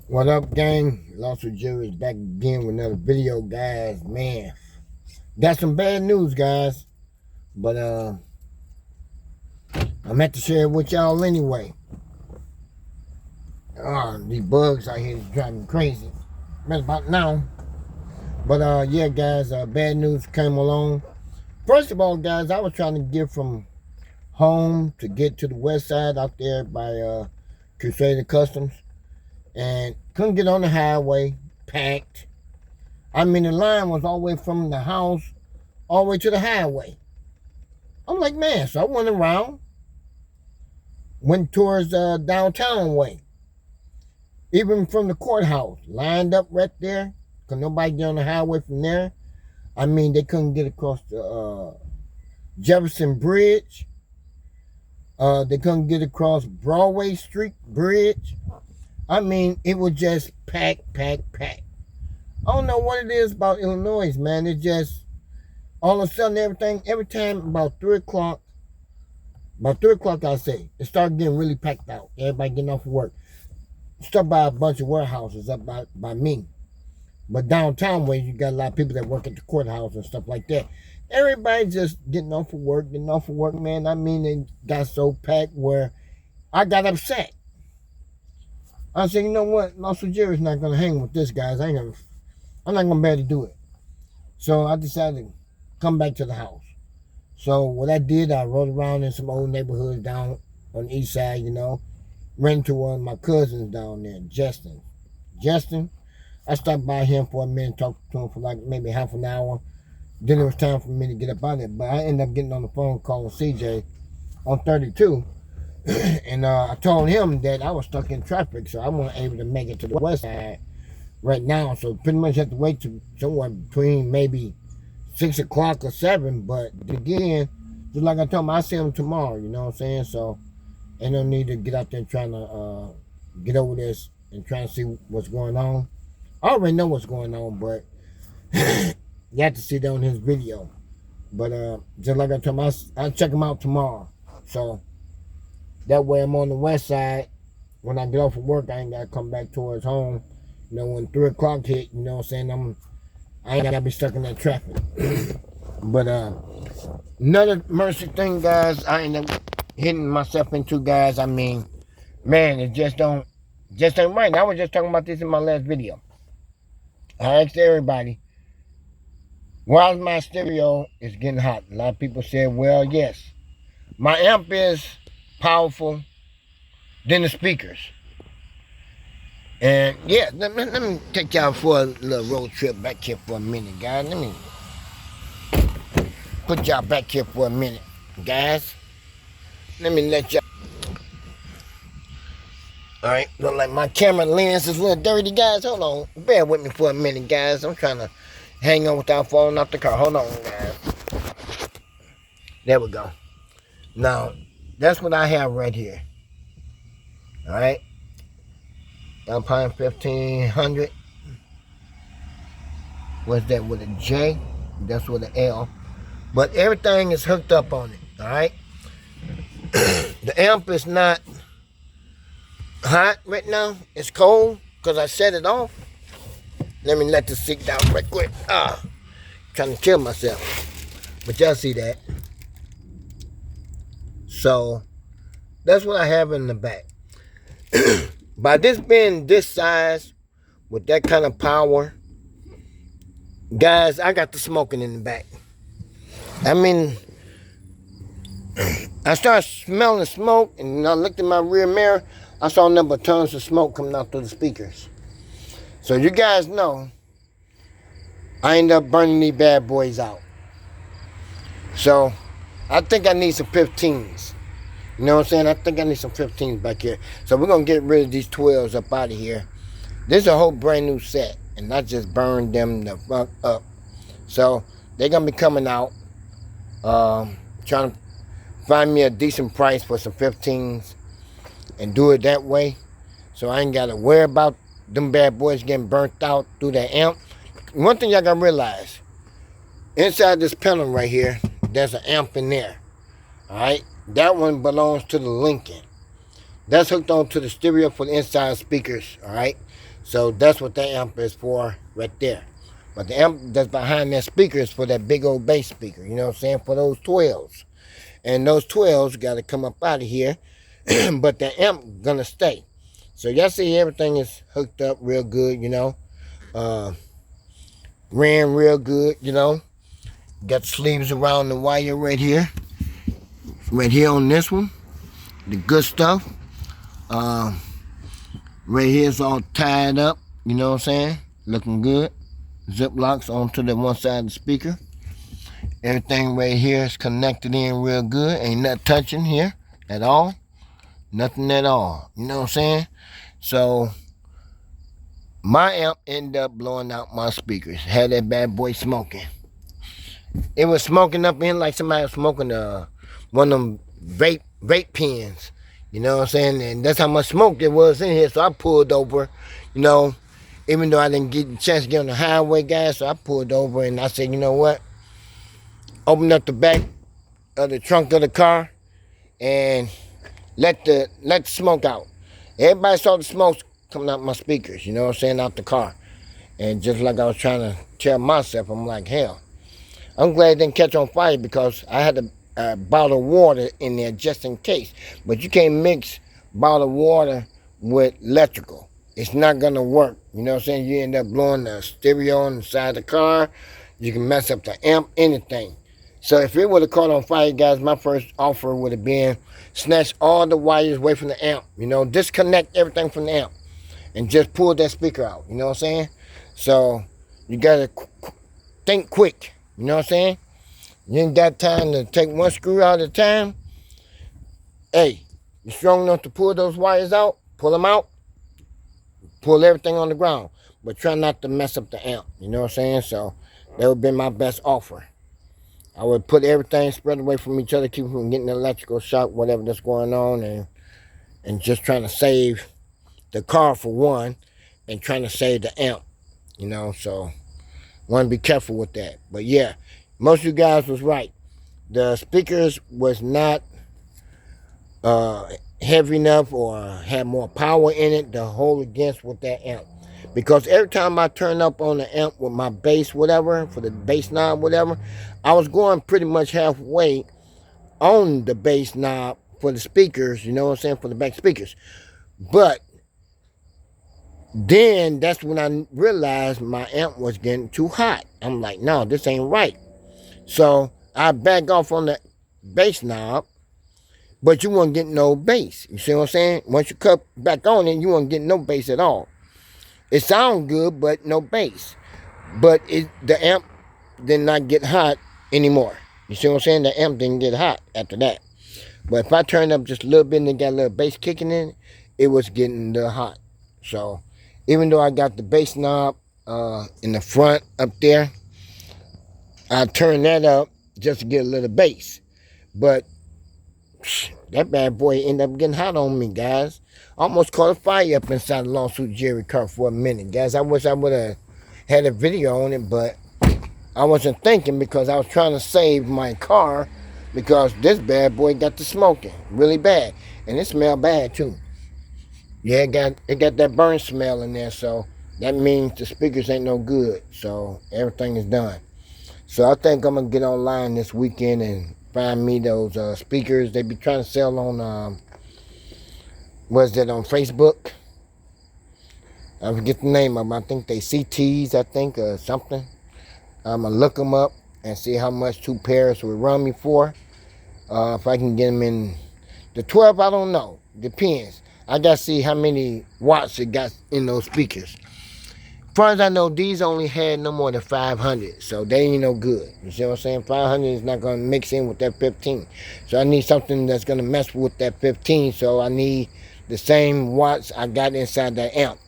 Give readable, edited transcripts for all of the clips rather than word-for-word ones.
What up, gang? Lost with Jerry is back again with another video, guys. Man, got some bad news, guys. But I'm at to share it with y'all anyway. These bugs out here is driving me crazy. Right about now. But yeah, guys, bad news came along. First of all, guys, I was trying to get from home to get to the west side out there by Crusader Customs, and couldn't get on the highway, packed. I mean, the line was all the way from the house all the way to the highway. I'm like, man, so I went around, went towards downtown way, even from the courthouse, lined up right there, because nobody get on the highway from there. I mean, they couldn't get across the Jefferson Bridge. They couldn't get across Broadway Street Bridge. I mean, it was just packed, packed, packed. I don't know what it is about Illinois, man. It just, all of a sudden, every time about 3 o'clock, I say, it started getting really packed out. Everybody getting off of work. Stuck by a bunch of warehouses up by me. But downtown where you got a lot of people that work at the courthouse and stuff like that. Everybody just getting off of work, man. I mean, they got so packed where I got upset. I said, you know what? Los Jerry's not going to hang with this, guys. I'm not going to be able to do it. So I decided to come back to the house. So what I did, I rode around in some old neighborhoods down on the east side, ran into one of my cousins down there, Justin. I stopped by him for a minute, talked to him for like maybe half an hour. Then it was time for me to get up out of there. But I ended up getting on the phone calling CJ on 32. And I told him that I was stuck in traffic, so I wasn't able to make it to the west side right now. So pretty much have to wait to somewhere between maybe 6 o'clock or 7. But again, just like I told him, I'll see him tomorrow, you know what I'm saying? So ain't no need to get out there trying to get over this and trying to see what's going on. I already know what's going on, but you have to see that on his video. But just like I told him, I'll check him out tomorrow. So that way I'm on the west side. When I get off of work, I ain't got to come back towards home. When 3 o'clock hit, you know what I'm saying? I ain't got to be stuck in that traffic. But another mercy thing, guys, I end up hitting myself into, guys. I mean, man, it just ain't right. I was just talking about this in my last video. I asked everybody, why my stereo is getting hot? A lot of people said, well, yes, my amp is powerful than the speakers. And yeah, let me take y'all for a little road trip back here for a minute, guys. Let me put y'all back here for a minute, guys. Let me let y'all. All right, look like my camera lens is a little dirty, guys. Hold on, bear with me for a minute, guys. I'm trying to hang on without falling off the car. Hold on, guys. There we go. Now, that's what I have right here. All right. Alpine 1500. What's that with a J? That's with an L. But everything is hooked up on it. All right. The amp is not hot right now. It's cold because I set it off. Let me let this seat down right quick. Trying to kill myself. But y'all see that. So that's what I have in the back. By this being this size, with that kind of power, guys, I got the smoking in the back. I mean, I started smelling smoke, and I looked in my rear mirror. I saw nothing but tons of smoke coming out through the speakers. So you guys know, I ended up burning these bad boys out. So I think I need some 15s. You know what I'm saying? I think I need some 15s back here. So we're going to get rid of these 12s up out of here. This is a whole brand new set, and not just burn them the fuck up. So they're going to be coming out, trying to find me a decent price for some 15s and do it that way. So I ain't got to worry about them bad boys getting burnt out through that amp. One thing y'all got to realize, inside this panel right here, there's an amp in there. All right? That one belongs to the Lincoln. That's hooked on to the stereo for the inside speakers, all right? So that's what that amp is for right there. But the amp that's behind that speaker is for that big old bass speaker, you know what I'm saying, for those 12s. And those 12s got to come up out of here, but the amp gonna stay. So y'all see everything is hooked up real good, you know. Ran real good, you know. Got sleeves around the wire right here. Right here on this one. The good stuff. Right here is all tied up, you know what I'm saying? Looking good. Zip locks onto the one side of the speaker. Everything right here is connected in real good. Ain't nothing touching here at all. Nothing at all. You know what I'm saying? So my amp ended up blowing out my speakers. Had that bad boy smoking. It was smoking up in like somebody was smoking one of them vape pens. You know what I'm saying? And that's how much smoke there was in here. So I pulled over, you know, even though I didn't get the chance to get on the highway, guys. So I pulled over and I said, you know what? Opened up the back of the trunk of the car and let the smoke out. Everybody saw the smoke coming out my speakers, you know what I'm saying, out the car. And just like I was trying to tell myself, I'm like, hell, I'm glad it didn't catch on fire because I had a bottle of water in there just in case. But you can't mix bottled water with electrical. It's not gonna work. You know what I'm saying? You end up blowing the stereo on the side of the car. You can mess up the amp, anything. So if it would have caught on fire, guys, my first offer would have been snatch all the wires away from the amp. You know, disconnect everything from the amp and just pull that speaker out. You know what I'm saying? So you gotta think quick. You know what I'm saying? You ain't got time to take one screw out at a time. Hey, you strong enough to pull those wires out? Pull them out. Pull everything on the ground. But try not to mess up the amp. You know what I'm saying? So that would be my best offer. I would put everything spread away from each other, keep from getting the electrical shock, whatever that's going on, and just trying to save the car for one, and trying to save the amp. You know, so want to be careful with that. But yeah, most of you guys was right. The speakers was not heavy enough or had more power in it to hold against with that amp. Because every time I turn up on the amp with my bass, whatever, for the bass knob, whatever, I was going pretty much halfway on the bass knob for the speakers, you know what I'm saying, for the back speakers. But then that's when I realized my amp was getting too hot. I'm like, no, this ain't right. So I back off on the bass knob, but you won't get no bass. You see what I'm saying? Once you cut back on it, you won't get no bass at all. It sounds good, but no bass. But the amp did not get hot anymore. You see what I'm saying? The amp didn't get hot after that. But if I turned up just a little bit and it got a little bass kicking in, it was getting a little hot. So even though I got the bass knob in the front up there, I turned that up just to get a little bass. But that bad boy ended up getting hot on me, guys. Almost caught a fire up inside the Lawsuit Jerry car for a minute, guys. I wish I would have had a video on it, but I wasn't thinking because I was trying to save my car because this bad boy got to smoking really bad. And it smelled bad too. Yeah, it got that burn smell in there, so that means the speakers ain't no good. So everything is done. So I think I'm going to get online this weekend and find me those speakers they be trying to sell on, was that on Facebook? I forget the name of them. I think they CTs, I think, or something. I'm going to look them up and see how much 2 pairs would run me for. If I can get them in the 12, I don't know. Depends. I got to see how many watts it got in those speakers. As far as I know, these only had no more than 500, so they ain't no good. You see what I'm saying? 500 is not going to mix in with that 15. So I need something that's going to mess with that 15, so I need the same watts I got inside that amp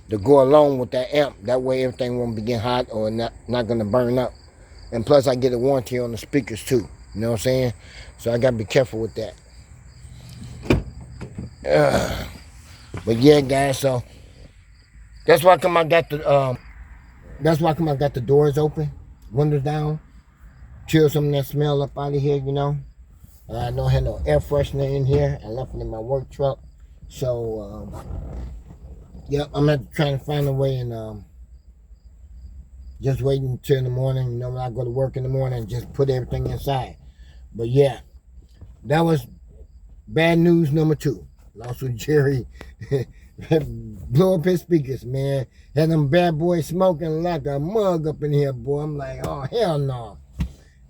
to go along with that amp. That way everything won't be getting hot or not going to burn up. And plus I get a warranty on the speakers too. You know what I'm saying? So I got to be careful with that. But yeah, guys, so that's why I got the doors open, windows down, chill some of that smell up out of here, you know. I don't have no air freshener in here. I left it in my work truck. So Yep, I'm trying to find a way and just waiting until in the morning. You know, when I go to work in the morning, just put everything inside. But yeah, that was bad news number 2. Lawsuit Jerry blew up his speakers, man. Had them bad boys smoking like a mug up in here, boy. I'm like, oh, hell no.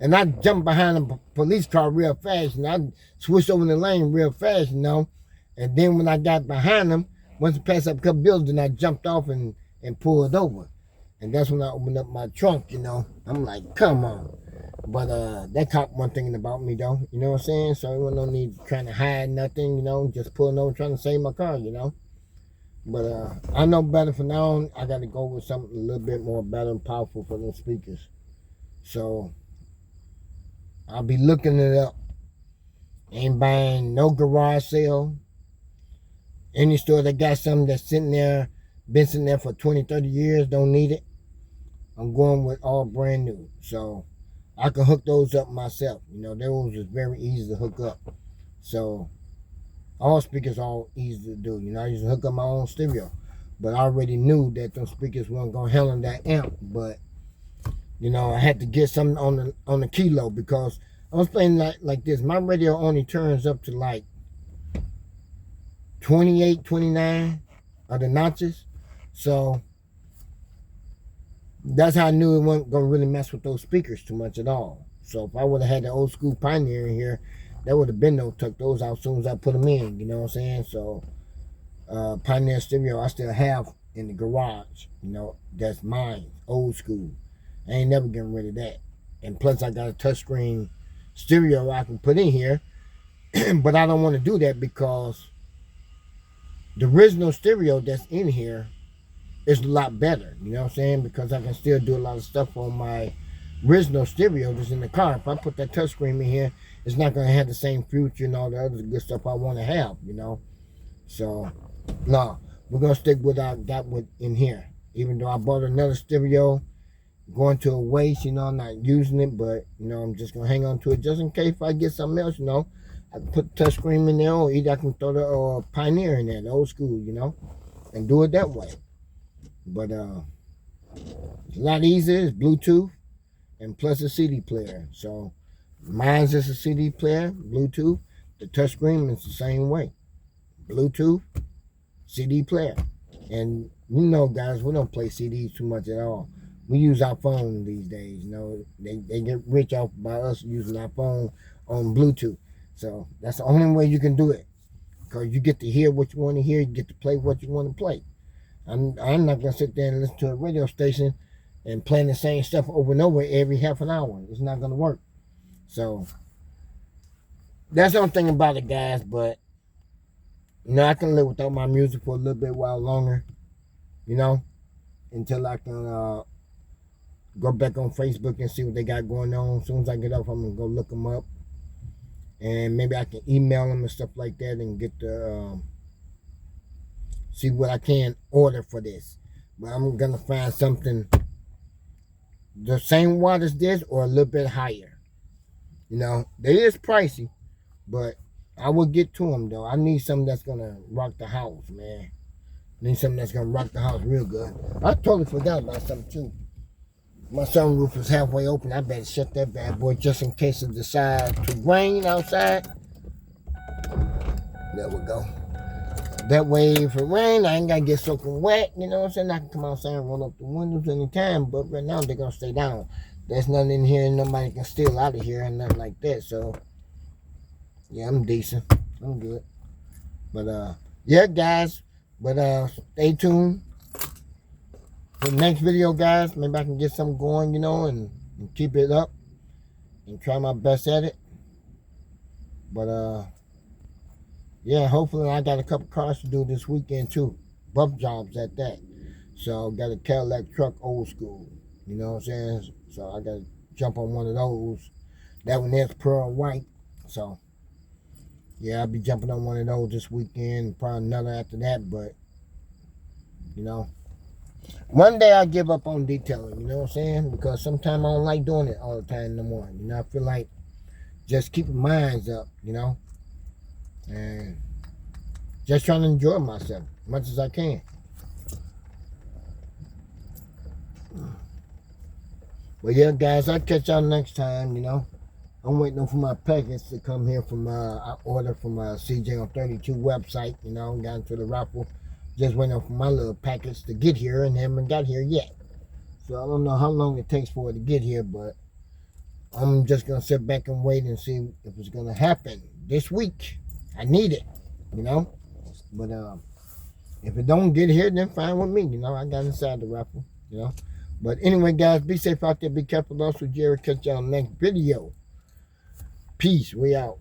And I jumped behind a police car real fast, and I switched over the lane real fast, you know. And then when I got behind them, once I passed up a couple buildings, I jumped off and pulled over. And that's when I opened up my trunk, you know. I'm like, come on. But that cop wasn't thinking about me, though. You know what I'm saying? So it wasn't no need trying to hide nothing, you know. Just pulling over trying to save my car, you know. But I know better for now. I got to go with something a little bit more better and powerful for those speakers. So I'll be looking it up. Ain't buying no garage sale. Any store that got something that's sitting there, been sitting there for 20, 30 years, don't need it. I'm going with all brand new. So I can hook those up myself. You know, those is very easy to hook up. So all speakers are easy to do. You know, I used to hook up my own stereo. But I already knew that those speakers weren't going to handle that amp. But, you know, I had to get something on the kilo because I was playing like this. My radio only turns up to like 28, 29 of the notches. So that's how I knew it wasn't going to really mess with those speakers too much at all. So if I would have had the old school Pioneer in here, there would have been no tuck those out as soon as I put them in. You know what I'm saying? So Pioneer stereo I still have in the garage. You know, that's mine, old school. I ain't never getting rid of that. And plus I got a touchscreen stereo I can put in here. But I don't want to do that because the original stereo that's in here is a lot better, you know what I'm saying? Because I can still do a lot of stuff on my original stereo that's in the car. If I put that touchscreen in here, it's not going to have the same future and all the other good stuff I want to have, you know? So, no, we're going to stick with what I got in here. Even though I bought another stereo, going to a waste, you know, I'm not using it, but, you know, I'm just going to hang on to it just in case if I get something else, you know. I can put the touchscreen in there, or either I can throw the Pioneer in there, the old school, you know, and do it that way. But it's a lot easier. It's Bluetooth and plus a CD player. So mine's just a CD player, Bluetooth. The touchscreen is the same way. Bluetooth, CD player. And you know, guys, we don't play CDs too much at all. We use our phone these days. You know, they get rich off by us using our phone on Bluetooth. So that's the only way you can do it. Because you get to hear what you want to hear. You get to play what you want to play. I'm not going to sit there and listen to a radio station and playing the same stuff over and over every half an hour. It's not going to work. So that's the only thing about it, guys. But, you know, I can live without my music for a little bit while longer, you know, until I can go back on Facebook and see what they got going on. As soon as I get off, I'm going to go look them up. And maybe I can email them and stuff like that and get the... see what I can order for this. But I'm going to find something the same watt as this or a little bit higher. You know, they is pricey, but I will get to them, though. I need something that's going to rock the house, man. I need something that's going to rock the house real good. I totally forgot about something, too. My sunroof is halfway open. I better shut that bad boy just in case it decides to rain outside. There we go. That way, if it rains, I ain't got to get soaking wet. You know what I'm saying? I can come outside and roll up the windows anytime. But right now, they're going to stay down. There's nothing in here and nobody can steal out of here and nothing like that. So, yeah, I'm decent. I'm good. But, yeah, guys. But, stay tuned for the next video, guys. Maybe I can get something going, you know, and keep it up and try my best at it. But, yeah, hopefully I got a couple cars to do this weekend too. Bump jobs at that. So got a Cadillac truck old school. You know what I'm saying? So I got to jump on one of those. That one there's pearl white. So yeah, I'll be jumping on one of those this weekend. Probably another after that. But you know, one day I give up on detailing. You know what I'm saying? Because sometimes I don't like doing it all the time in the morning. You know, I feel like just keeping minds up. You know. And just trying to enjoy myself as much as I can. But yeah, guys, I'll catch y'all next time, you know. I'm waiting for my package to come here from, I ordered from CJ on 32 website, you know, got into the raffle. Just waiting for my little package to get here and haven't got here yet. So I don't know how long it takes for it to get here, but I'm just going to sit back and wait and see if it's going to happen this week. I need it, you know. But if it don't get here, then fine with me, you know. I got inside the raffle, you know. But anyway, guys, be safe out there. Be careful. Also, Jerry, catch y'all next video. Peace. We out.